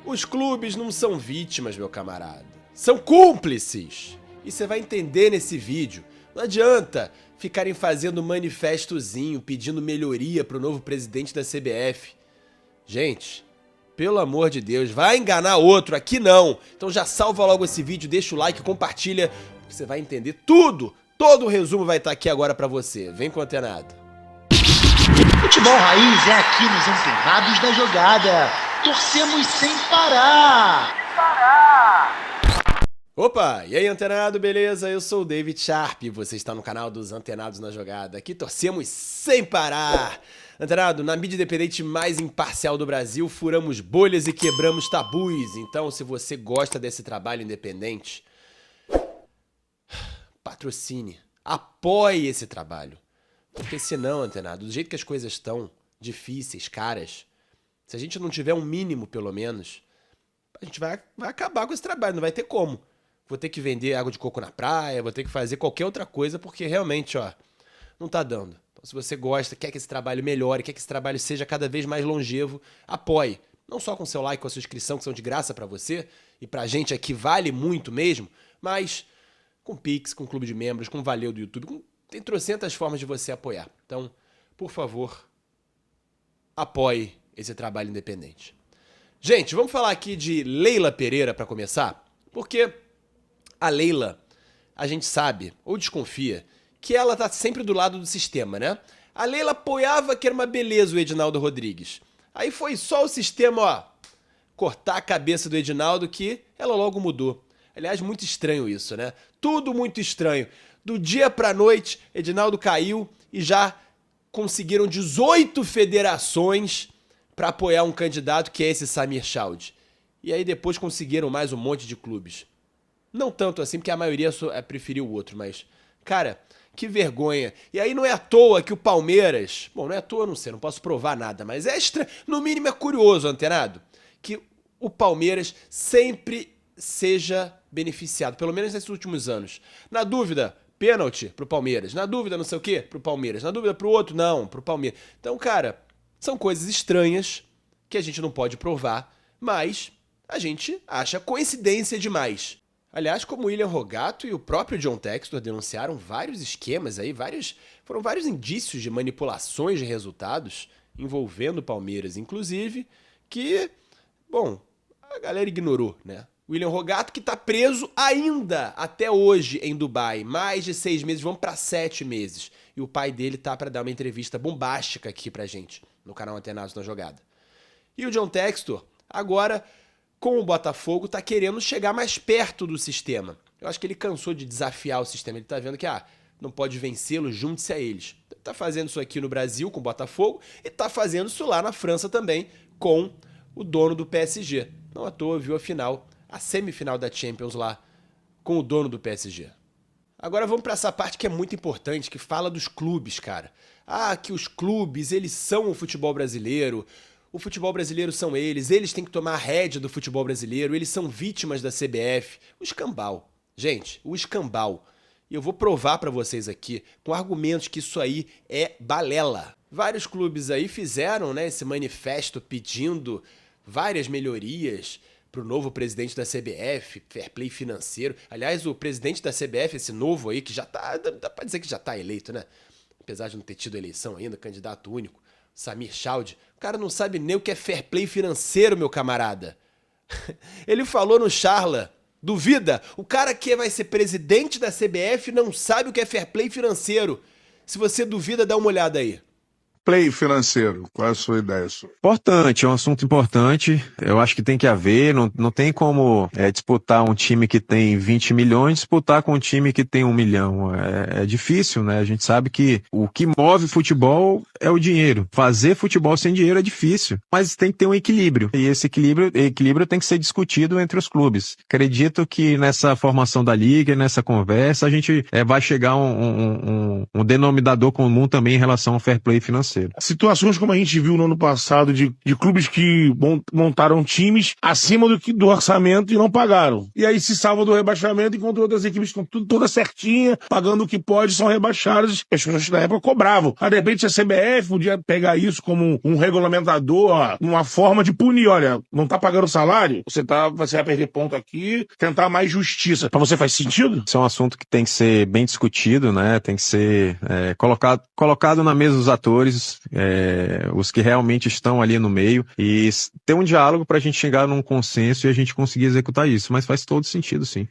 Os clubes não são vítimas, meu camarada. São cúmplices. E você vai entender nesse vídeo. Não adianta ficarem fazendo manifestozinho, pedindo melhoria pro novo presidente da CBF. Gente, pelo amor de Deus, vai enganar outro, aqui não. Então já salva logo esse vídeo, deixa o like, compartilha, porque você vai entender tudo. Todo o resumo vai estar aqui agora pra você. Vem com o Antenado. Futebol Raiz é aqui nos Antenados da Jogada. Torcemos sem parar. Opa, e aí Antenado, beleza? Eu sou o David Sharp e você está no canal dos Antenados na Jogada. Aqui torcemos sem parar. Antenado, na mídia independente mais imparcial do Brasil, furamos bolhas e quebramos tabus. Então, se você gosta desse trabalho independente, patrocine, apoie esse trabalho. Porque senão, Antenado, do jeito que as coisas estão, difíceis, caras, se a gente não tiver um mínimo, pelo menos, a gente vai acabar com esse trabalho, não vai ter como. Vou ter que vender água de coco na praia, vou ter que fazer qualquer outra coisa, porque realmente, ó, não tá dando. Então, se você gosta, quer que esse trabalho melhore, quer que esse trabalho seja cada vez mais longevo, apoie. Não só com seu like, com a sua inscrição, que são de graça pra você, e pra gente aqui vale muito mesmo, mas com Pix, com Clube de Membros, com Valeu do YouTube, tem trocentas formas de você apoiar. Então, por favor, apoie esse trabalho independente. Gente, vamos falar aqui de Leila Pereira para começar, porque a Leila, a gente sabe, ou desconfia, que ela tá sempre do lado do sistema, né? A Leila apoiava que era uma beleza o Edinaldo Rodrigues. Aí foi só o sistema, ó, cortar a cabeça do Edinaldo que ela logo mudou. Aliás, muito estranho isso, né? Tudo muito estranho. Do dia pra noite, Edinaldo caiu e já conseguiram 18 federações para apoiar um candidato que é esse Samir Chaude. E aí depois conseguiram mais um monte de clubes. Não tanto assim, porque a maioria preferiu o outro, mas, cara, que vergonha. E aí não é à toa que o Palmeiras... Bom, não é à toa, não sei, não posso provar nada, mas é no mínimo é curioso, Antenado, que o Palmeiras sempre seja beneficiado, pelo menos nesses últimos anos. Na dúvida, pênalti pro Palmeiras. Na dúvida, não sei o quê, pro Palmeiras. Na dúvida pro outro, não, pro Palmeiras. Então, cara, são coisas estranhas que a gente não pode provar, mas a gente acha coincidência demais. Aliás, como o William Rogato e o próprio John Textor denunciaram vários esquemas aí, foram vários indícios de manipulações de resultados envolvendo o Palmeiras, inclusive, que, bom, a galera ignorou, né? William Rogato, que tá preso ainda até hoje em Dubai. Mais de 6 meses, vamos pra 7 meses. E o pai dele tá pra dar uma entrevista bombástica aqui pra gente, no canal Antenados na Jogada. E o John Textor, agora, com o Botafogo, tá querendo chegar mais perto do sistema. Eu acho que ele cansou de desafiar o sistema. Ele tá vendo que, não pode vencê-lo, junte-se a eles. Tá fazendo isso aqui no Brasil, com o Botafogo, e tá fazendo isso lá na França também, com o dono do PSG. Não à toa, viu a semifinal da Champions lá com o dono do PSG. Agora vamos para essa parte que é muito importante, que fala dos clubes, cara. Que os clubes, eles são o futebol brasileiro são eles têm que tomar a rédea do futebol brasileiro, eles são vítimas da CBF. O escambau. Gente, o escambau. E eu vou provar para vocês aqui, com argumentos, que isso aí é balela. Vários clubes aí fizeram, né, esse manifesto pedindo várias melhorias pro novo presidente da CBF, fair play financeiro. Aliás, o presidente da CBF, esse novo aí, que já tá, dá pra dizer que já tá eleito, né? Apesar de não ter tido eleição ainda, candidato único, Samir Chaude, o cara não sabe nem o que é fair play financeiro, meu camarada. Ele falou no Charla, duvida, o cara que vai ser presidente da CBF não sabe o que é fair play financeiro. Se você duvida, dá uma olhada aí. Play financeiro, qual é a sua ideia? Importante, é um assunto importante. Eu acho que tem que haver, não tem como disputar um time que tem 20 milhões, disputar com um time que tem 1 milhão. É difícil, né? A gente sabe que o que move futebol é o dinheiro. Fazer futebol sem dinheiro é difícil, mas tem que ter um equilíbrio. E esse equilíbrio tem que ser discutido entre os clubes. Acredito que nessa formação da liga, nessa conversa, a gente vai chegar a um denominador comum também em relação ao fair play financeiro. financeiro. Situações como a gente viu no ano passado de clubes que montaram times acima do orçamento e não pagaram. E aí se salva do rebaixamento enquanto outras equipes estão tudo toda certinha, pagando o que pode, são rebaixadas. As pessoas na época cobravam. Aí, de repente, a CBF podia pegar isso como um regulamentador, ó, uma forma de punir. Olha, não tá pagando salário? Você vai perder ponto aqui, tentar mais justiça. Pra você faz sentido? Isso é um assunto que tem que ser bem discutido, né? Tem que ser colocado na mesa dos atores, os que realmente estão ali no meio, e ter um diálogo pra gente chegar num consenso e a gente conseguir executar isso. Mas faz todo sentido, sim.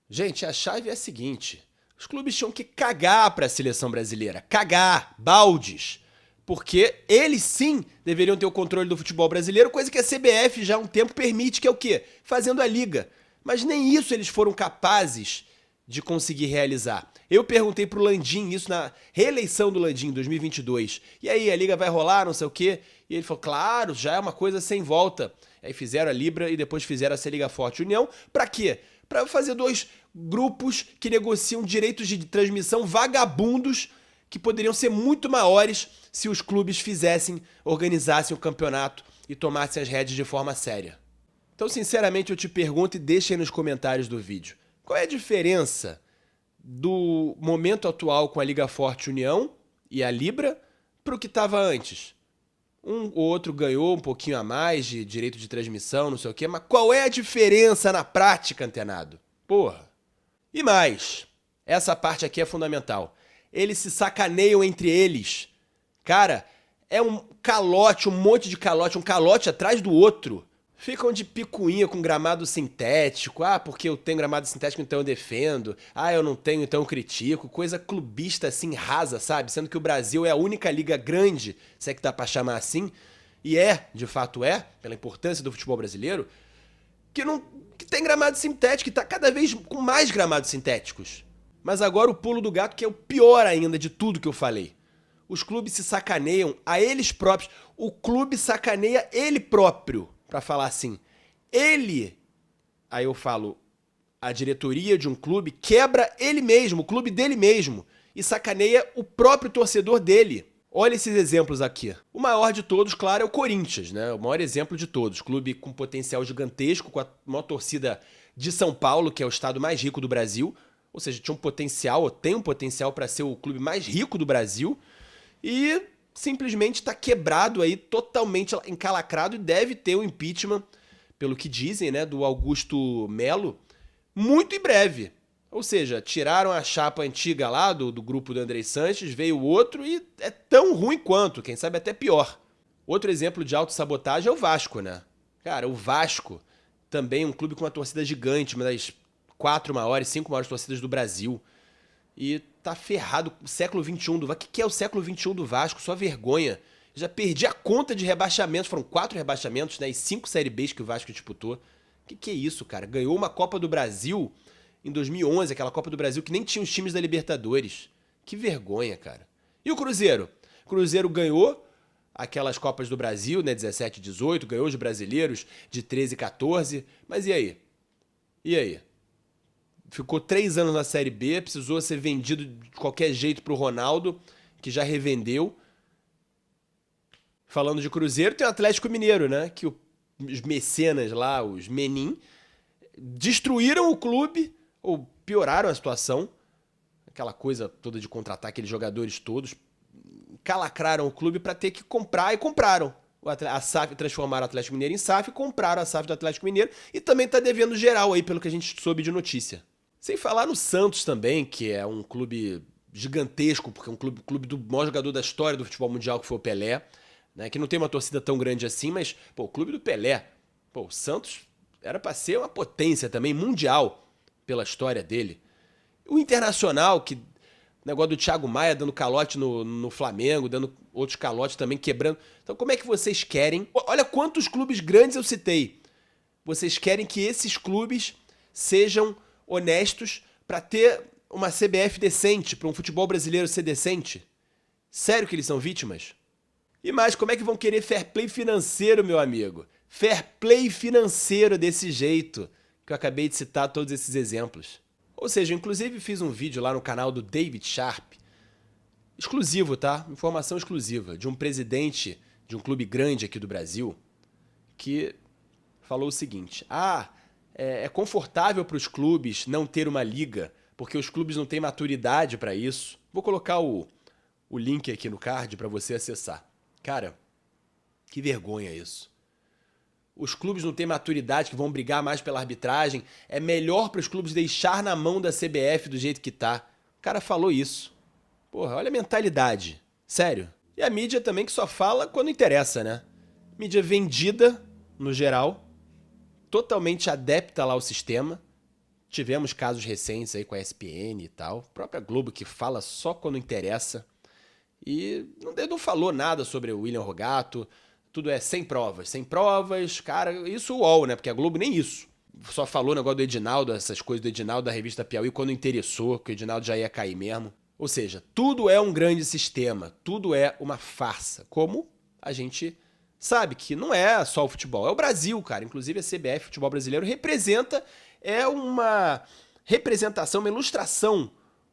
Gente, a chave é a seguinte: os clubes tinham que cagar para a seleção brasileira. Cagar, baldes. Porque eles sim deveriam ter o controle do futebol brasileiro, coisa que a CBF já há um tempo permite, que é o quê? Fazendo a liga. Mas nem isso eles foram capazes de conseguir realizar. Eu perguntei pro Landim isso na reeleição do Landim em 2022. E aí, a liga vai rolar, não sei o quê? E ele falou, claro, já é uma coisa sem volta. Aí fizeram a Libra e depois fizeram essa Liga Forte União. Pra quê? Pra fazer 2 grupos que negociam direitos de transmissão vagabundos que poderiam ser muito maiores se os clubes organizassem o campeonato e tomassem as rédeas de forma séria. Então, sinceramente, eu te pergunto e deixa aí nos comentários do vídeo. Qual é a diferença do momento atual com a Liga Forte União e a Libra pro que estava antes? Um ou outro ganhou um pouquinho a mais de direito de transmissão, não sei o quê, mas qual é a diferença na prática, antenado? Porra. E mais, essa parte aqui é fundamental. Eles se sacaneiam entre eles. Cara, é um calote, um monte de calote, um calote atrás do outro. Ficam de picuinha com gramado sintético. Ah, porque eu tenho gramado sintético, então eu defendo. Ah, eu não tenho, então eu critico. Coisa clubista assim, rasa, sabe? Sendo que o Brasil é a única liga grande, se é que dá pra chamar assim, e de fato pela importância do futebol brasileiro, que tem gramado sintético, e tá cada vez com mais gramados sintéticos. Mas agora o pulo do gato, que é o pior ainda de tudo que eu falei. Os clubes se sacaneiam a eles próprios. O clube sacaneia ele próprio, pra falar assim. Aí eu falo, a diretoria de um clube quebra ele mesmo, o clube dele mesmo, e sacaneia o próprio torcedor dele. Olha esses exemplos aqui. O maior de todos, claro, é o Corinthians, né? O maior exemplo de todos. Clube com potencial gigantesco, com a maior torcida de São Paulo, que é o estado mais rico do Brasil. Ou seja, tinha um potencial, ou tem um potencial para ser o clube mais rico do Brasil. E simplesmente está quebrado aí, totalmente encalacrado, e deve ter o impeachment, pelo que dizem, né, do Augusto Melo, muito em breve. Ou seja, tiraram a chapa antiga lá do grupo do Andrei Sanches, veio outro e é tão ruim quanto, quem sabe até pior. Outro exemplo de autossabotagem é o Vasco, né? Cara, o Vasco, também um clube com uma torcida gigante, uma das 4 maiores, 5 maiores torcidas do Brasil. E tá ferrado. O século XXI do Vasco. O que é o século XXI do Vasco? Só vergonha. Já perdi a conta de rebaixamentos. Foram 4 rebaixamentos, né? E 5 Série Bs que o Vasco disputou. Que é isso, cara? Ganhou uma Copa do Brasil em 2011, aquela Copa do Brasil que nem tinha os times da Libertadores. Que vergonha, cara. E o Cruzeiro? O Cruzeiro ganhou aquelas Copas do Brasil, né? 17 e 18. Ganhou os brasileiros de 13 e 14. Mas e aí? E aí? Ficou 3 anos na Série B, precisou ser vendido de qualquer jeito pro Ronaldo, que já revendeu. Falando de Cruzeiro, tem o Atlético Mineiro, né? Que os mecenas lá, os menin, destruíram o clube, ou pioraram a situação. Aquela coisa toda de contratar aqueles jogadores todos. Calacraram o clube para ter que comprar, e compraram. A SAF, transformaram o Atlético Mineiro em SAF, compraram a SAF do Atlético Mineiro, e também tá devendo geral aí, pelo que a gente soube de notícia. Sem falar no Santos também, que é um clube gigantesco, porque é um clube do maior jogador da história do futebol mundial, que foi o Pelé, né? Que não tem uma torcida tão grande assim, mas, pô, o clube do Pelé. Pô, o Santos era pra ser uma potência também, mundial, pela história dele. O Internacional, que negócio do Thiago Maia dando calote no Flamengo, dando outros calotes também, quebrando. Então como é que vocês querem... Olha quantos clubes grandes eu citei. Vocês querem que esses clubes sejam honestos para ter uma CBF decente, para um futebol brasileiro ser decente? Sério que eles são vítimas? E mais, como é que vão querer fair play financeiro, meu amigo? Fair play financeiro desse jeito, que eu acabei de citar todos esses exemplos. Ou seja, inclusive fiz um vídeo lá no canal do David Sharp, exclusivo, tá? Informação exclusiva de um presidente de um clube grande aqui do Brasil que falou o seguinte: é confortável para os clubes não ter uma liga, porque os clubes não têm maturidade para isso. Vou colocar o link aqui no card para você acessar. Cara, que vergonha isso. Os clubes não têm maturidade, que vão brigar mais pela arbitragem. É melhor para os clubes deixar na mão da CBF do jeito que tá. O cara falou isso. Porra, olha a mentalidade. Sério. E a mídia também que só fala quando interessa, né? Mídia vendida, no geral, totalmente adepta lá ao sistema. Tivemos casos recentes aí com a ESPN e tal. A própria Globo que fala só quando interessa. E não falou nada sobre o William Rogato. Tudo é sem provas, cara, isso o UOL, né? Porque a Globo nem isso. Só falou o negócio do Edinaldo, essas coisas do Edinaldo da revista Piauí, quando interessou, que o Edinaldo já ia cair mesmo. Ou seja, tudo é um grande sistema, tudo é uma farsa. Como a gente sabe que não é só o futebol, é o Brasil, cara. Inclusive a CBF, futebol brasileiro, é uma representação, uma ilustração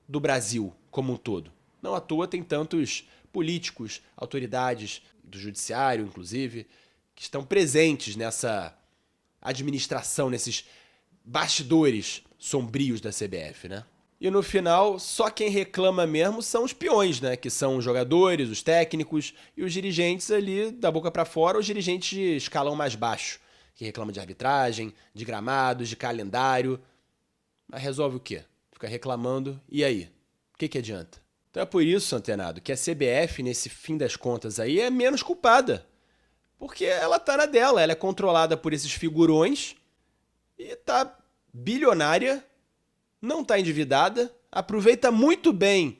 do Brasil como um todo. Não à toa tem tantos políticos, autoridades do judiciário, inclusive, que estão presentes nessa administração, nesses bastidores sombrios da CBF, né? E no final, só quem reclama mesmo são os peões, né? Que são os jogadores, os técnicos e os dirigentes ali da boca pra fora, os dirigentes de escalão mais baixo, que reclamam de arbitragem, de gramados, de calendário. Mas resolve o quê? Fica reclamando, e aí? O que adianta? Então é por isso, antenado, que a CBF, nesse fim das contas aí, é menos culpada. Porque ela tá na dela, ela é controlada por esses figurões e tá bilionária, não tá endividada, aproveita muito bem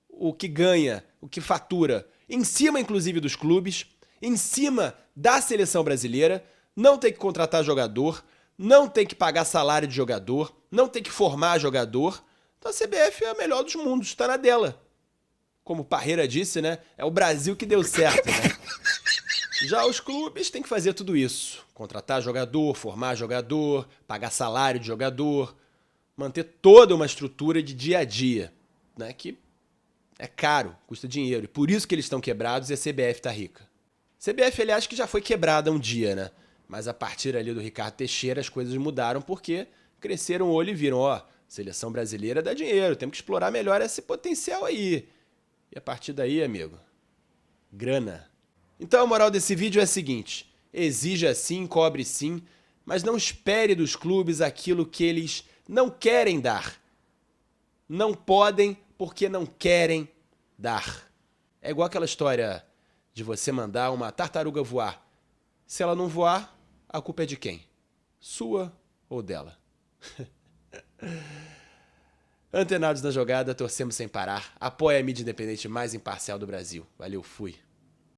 o que ganha, o que fatura, em cima inclusive dos clubes, em cima da seleção brasileira, não tem que contratar jogador, não tem que pagar salário de jogador, não tem que formar jogador. Então a CBF é a melhor dos mundos, está na dela. Como o Parreira disse, né? É o Brasil que deu certo, né? Já os clubes têm que fazer tudo isso. Contratar jogador, formar jogador, pagar salário de jogador, manter toda uma estrutura de dia a dia, né? Que é caro, custa dinheiro. E por isso que eles estão quebrados e a CBF tá rica. CBF, aliás, que já foi quebrada um dia, né? Mas a partir ali do Ricardo Teixeira as coisas mudaram porque cresceram o olho e viram, ó, seleção brasileira dá dinheiro, temos que explorar melhor esse potencial aí. E a partir daí, amigo, grana. Então a moral desse vídeo é a seguinte: exija sim, cobre sim, mas não espere dos clubes aquilo que eles não querem dar. Não podem porque não querem dar. É igual aquela história de você mandar uma tartaruga voar. Se ela não voar, a culpa é de quem? Sua ou dela? Antenados na jogada, torcemos sem parar. Apoia a mídia independente mais imparcial do Brasil. Valeu, fui.